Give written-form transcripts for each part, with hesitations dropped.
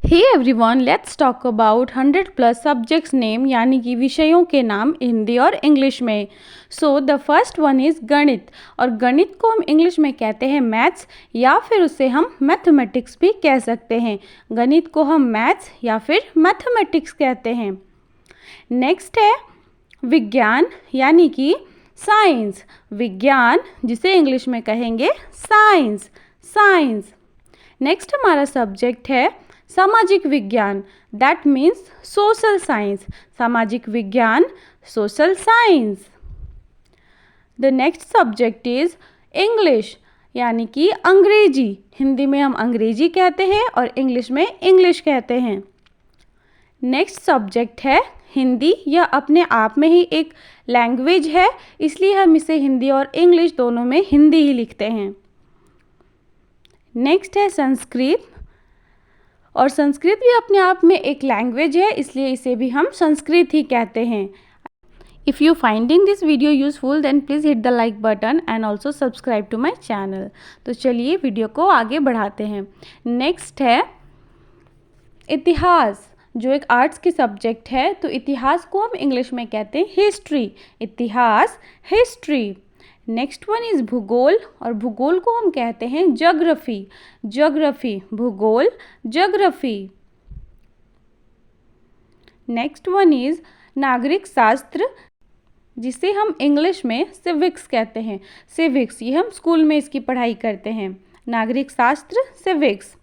Hey everyone, let's talk about 100+ subjects name यानी कि विषयों के नाम हिंदी और इंग्लिश में। So the first one is गणित। और गणित को हम इंग्लिश में कहते हैं मैथ्स या फिर उसे हम मैथमेटिक्स भी कह सकते हैं। गणित को हम मैथ्स या फिर मैथमेटिक्स कहते हैं। नेक्स्ट है विज्ञान यानी कि साइंस। विज्ञान जिसे इंग्लिश में कहेंगे साइंस। साइंस। नेक्स्ट हमारा सब्जेक्ट है सामाजिक विज्ञान, दैट मीन्स सोशल साइंस। सामाजिक विज्ञान, social science. The next subject is English यानी कि अंग्रेजी। हिंदी में हम अंग्रेजी कहते हैं और इंग्लिश में इंग्लिश कहते हैं। नेक्स्ट सब्जेक्ट है हिंदी। यह अपने आप में ही एक लैंग्वेज है, इसलिए हम इसे हिंदी और इंग्लिश दोनों में हिंदी ही लिखते हैं। नेक्स्ट है संस्कृत। और संस्कृत भी अपने आप में एक लैंग्वेज है, इसलिए इसे भी हम संस्कृत ही कहते हैं। If you finding this video useful then please hit the like button and also subscribe to my channel. तो चलिए वीडियो को आगे बढ़ाते हैं। नेक्स्ट है इतिहास, जो एक आर्ट्स की सब्जेक्ट है। तो इतिहास को हम इंग्लिश में कहते हैं हिस्ट्री। इतिहास, हिस्ट्री। नेक्स्ट वन इज़ भूगोल। और भूगोल को हम कहते हैं ज्योग्राफी। ज्योग्राफी, भूगोल, ज्योग्राफी। नेक्स्ट वन इज़ नागरिक शास्त्र, जिसे हम इंग्लिश में सिविक्स कहते हैं। सिविक्स, ये हम स्कूल में इसकी पढ़ाई करते हैं। नागरिक शास्त्र, सिविक्स।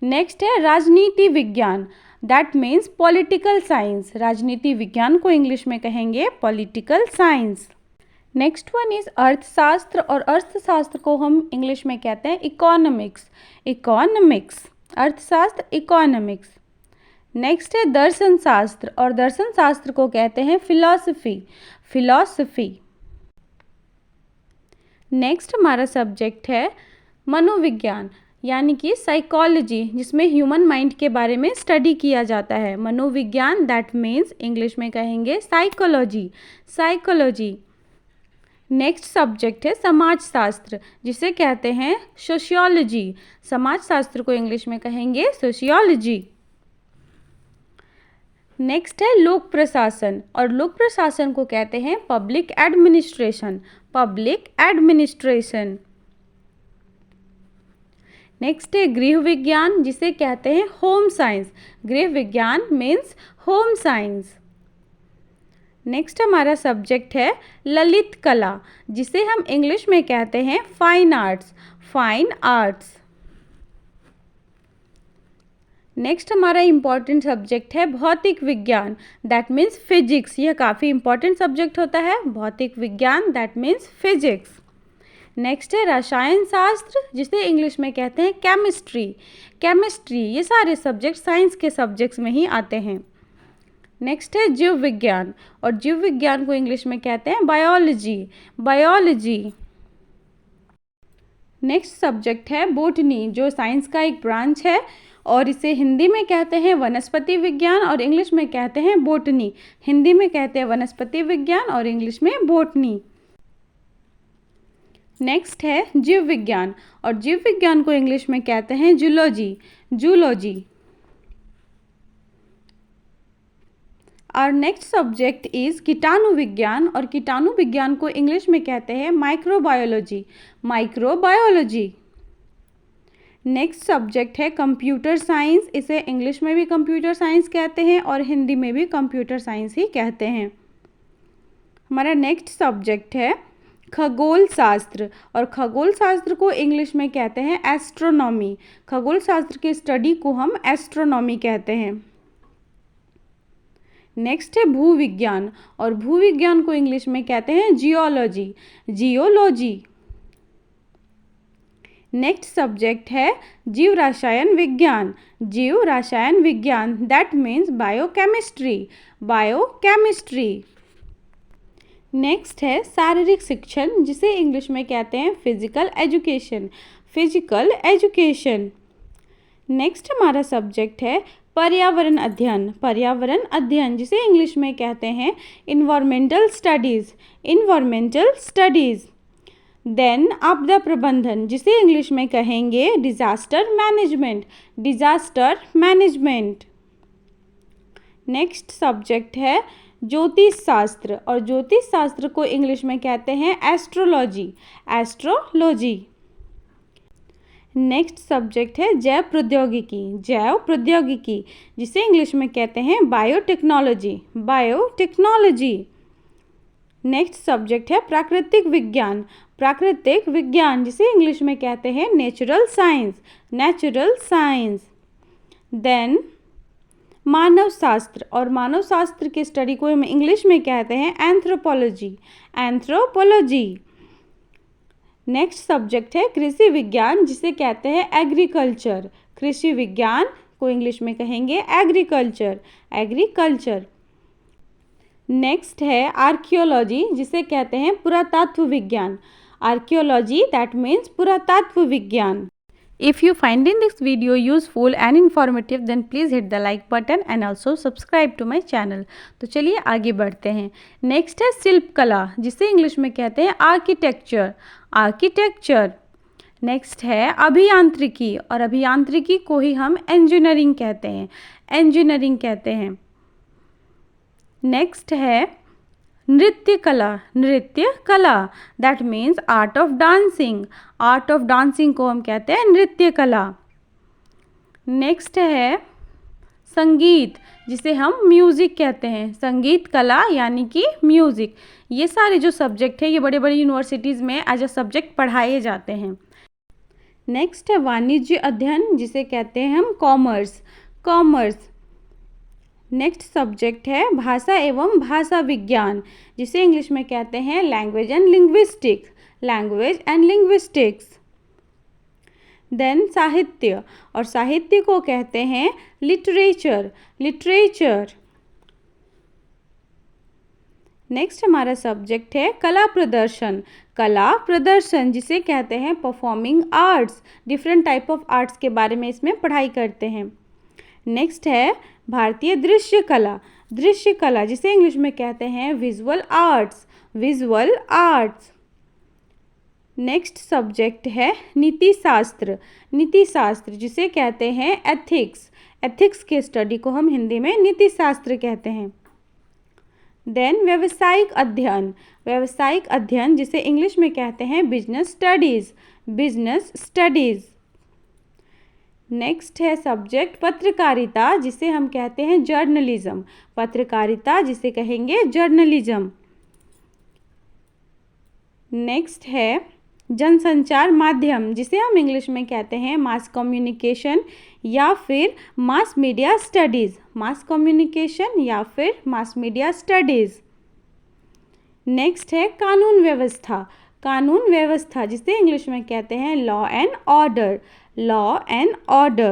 नेक्स्ट है राजनीति विज्ञान, दैट मीन्स पॉलिटिकल साइंस। राजनीति विज्ञान को इंग्लिश में कहेंगे political science. Next one is अर्थशास्त्र। और अर्थशास्त्र को हम इंग्लिश में कहते हैं इकोनॉमिक्स। इकोनॉमिक्स, अर्थशास्त्र, इकोनॉमिक्स। नेक्स्ट है दर्शन शास्त्र। और दर्शन शास्त्र को कहते हैं फिलॉसफी। फिलॉसफी। नेक्स्ट हमारा सब्जेक्ट है मनोविज्ञान यानी कि साइकोलॉजी, जिसमें ह्यूमन माइंड के बारे में स्टडी किया जाता है। मनोविज्ञान, दैट मीन्स इंग्लिश में कहेंगे साइकोलॉजी। साइकोलॉजी। नेक्स्ट सब्जेक्ट है समाजशास्त्र, जिसे कहते हैं सोशियोलॉजी। समाजशास्त्र को इंग्लिश में कहेंगे सोशियोलॉजी। नेक्स्ट है लोक प्रशासन। और लोक प्रशासन को कहते हैं public administration. Public administration. Next है गृह विज्ञान, जिसे कहते हैं होम साइंस। गृह विज्ञान मीन्स होम साइंस। नेक्स्ट हमारा सब्जेक्ट है ललित कला, जिसे हम इंग्लिश में कहते हैं fine arts. Fine arts. Next हमारा इम्पॉर्टेंट सब्जेक्ट है भौतिक विज्ञान, दैट मीन्स फिजिक्स। यह काफ़ी इंपॉर्टेंट सब्जेक्ट होता है, भौतिक विज्ञान, दैट मीन्स फिजिक्स। नेक्स्ट है रसायन शास्त्र, जिसे इंग्लिश में कहते हैं केमिस्ट्री। केमिस्ट्री, ये सारे सब्जेक्ट साइंस के सब्जेक्ट्स में ही आते हैं। नेक्स्ट है जीव विज्ञान। और जीव विज्ञान को इंग्लिश में कहते हैं बायोलॉजी। बायोलॉजी। नेक्स्ट सब्जेक्ट है बोटनी, जो साइंस का एक ब्रांच है और इसे हिंदी में कहते हैं वनस्पति विज्ञान और इंग्लिश में कहते हैं बोटनी। हिंदी में कहते हैं वनस्पति विज्ञान और इंग्लिश में बोटनी। नेक्स्ट है जीव विज्ञान। और जीव विज्ञान को इंग्लिश में कहते हैं जूलॉजी। जूलॉजी। और नेक्स्ट सब्जेक्ट इज़ कीटाणु विज्ञान। और कीटाणु विज्ञान को इंग्लिश में कहते हैं माइक्रोबायोलॉजी। माइक्रोबायोलॉजी। नेक्स्ट सब्जेक्ट है कंप्यूटर साइंस। इसे इंग्लिश में भी कंप्यूटर साइंस कहते हैं और हिंदी में भी कंप्यूटर साइंस ही कहते हैं। हमारा नेक्स्ट सब्जेक्ट है खगोल शास्त्र। और खगोल शास्त्र को इंग्लिश में कहते हैं एस्ट्रोनॉमी। खगोल शास्त्र की स्टडी को हम एस्ट्रोनॉमी कहते हैं। नेक्स्ट है भूविज्ञान। और भूविज्ञान को इंग्लिश में कहते हैं जियोलॉजी। जियोलॉजी। नेक्स्ट सब्जेक्ट है जीव रसायन विज्ञान। जीव रसायन विज्ञान, that means biochemistry. Biochemistry. Next है शारीरिक शिक्षण, जिसे इंग्लिश में कहते हैं physical education. Physical education. Next हमारा सब्जेक्ट है पर्यावरण अध्ययन। पर्यावरण अध्ययन, जिसे इंग्लिश में कहते हैं environmental studies. Environmental studies. Then आपदा प्रबंधन, जिसे इंग्लिश में कहेंगे disaster management, disaster management. Next subject है ज्योतिष शास्त्र, और ज्योतिष शास्त्र को इंग्लिश में कहते हैं एस्ट्रोलॉजी, एस्ट्रोलॉजी। नेक्स्ट सब्जेक्ट है जैव प्रौद्योगिकी, जैव प्रौद्योगिकी, जिसे इंग्लिश में कहते हैं बायोटेक्नोलॉजी, बायोटेक्नोलॉजी। नेक्स्ट सब्जेक्ट है प्राकृतिक विज्ञान, प्राकृतिक विज्ञान, जिसे इंग्लिश में कहते हैं natural science, natural science. Then मानव शास्त्र, और मानव शास्त्र की स्टडी को हम इंग्लिश में कहते हैं एंथ्रोपोलॉजी, एंथ्रोपोलॉजी। नेक्स्ट सब्जेक्ट है कृषि विज्ञान, जिसे कहते हैं एग्रीकल्चर, कृषि विज्ञान को इंग्लिश में कहेंगे एग्रीकल्चर, एग्रीकल्चर। नेक्स्ट है आर्कियोलॉजी, जिसे कहते हैं पुरातत्व विज्ञान, आर्कियोलॉजी दैट मीन्स पुरातत्व विज्ञान। If you find in this video useful and informative, then please hit the like button and also subscribe to my channel। तो चलिए आगे बढ़ते हैं। नेक्स्ट है शिल्प कला, जिसे इंग्लिश में कहते हैं आर्किटेक्चर, आर्किटेक्चर। नेक्स्ट है अभियांत्रिकी, और अभियांत्रिकी को ही हम इंजीनियरिंग कहते हैं, इंजीनियरिंग कहते हैं। नेक्स्ट है नृत्य कला, नृत्य कला that means art of dancing, art of dancing को हम कहते हैं नृत्य कला। नेक्स्ट है संगीत, जिसे हम म्यूज़िक कहते हैं, संगीत कला यानी कि म्यूज़िक। ये सारे जो सब्जेक्ट हैं ये बड़े बड़े यूनिवर्सिटीज़ में एज अ सब्जेक्ट पढ़ाए जाते हैं। नेक्स्ट है वाणिज्य अध्ययन, जिसे कहते हैं हम कॉमर्स, कॉमर्स। नेक्स्ट सब्जेक्ट है भाषा एवं भाषा विज्ञान, जिसे इंग्लिश में कहते हैं language and linguistics, language and linguistics. Then साहित्य, और साहित्य को कहते हैं लिटरेचर, लिटरेचर। नेक्स्ट हमारा सब्जेक्ट है कला प्रदर्शन, कला प्रदर्शन, जिसे कहते हैं performing arts, different type of arts के बारे में इसमें पढ़ाई करते हैं। नेक्स्ट है भारतीय दृश्य कला, दृश्य कला, जिसे इंग्लिश में कहते हैं visual arts, visual arts. Next subject है नीति शास्त्र, नीति शास्त्र, जिसे कहते हैं एथिक्स, एथिक्स के स्टडी को हम हिंदी में नीति शास्त्र कहते हैं। देन व्यावसायिक अध्ययन, व्यावसायिक अध्ययन, जिसे इंग्लिश में कहते हैं business studies, business studies. Next है सब्जेक्ट पत्रकारिता, जिसे हम कहते हैं जर्नलिज्म, पत्रकारिता जिसे कहेंगे जर्नलिज्म। नेक्स्ट है जनसंचार माध्यम, जिसे हम इंग्लिश में कहते हैं मास कम्युनिकेशन या फिर mass media studies, mass communication या फिर मास मीडिया स्टडीज़। नेक्स्ट है कानून व्यवस्था, कानून व्यवस्था, जिसे इंग्लिश में कहते हैं law and order, law and order।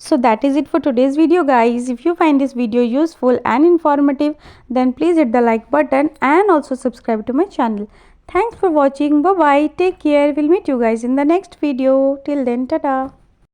So that is it for today's video guys. If you find this video useful and informative, then please hit the like button and also subscribe to my channel. Thanks for watching. Bye bye. Take care. We'll meet you guys in the next video. Till then, ta-ta.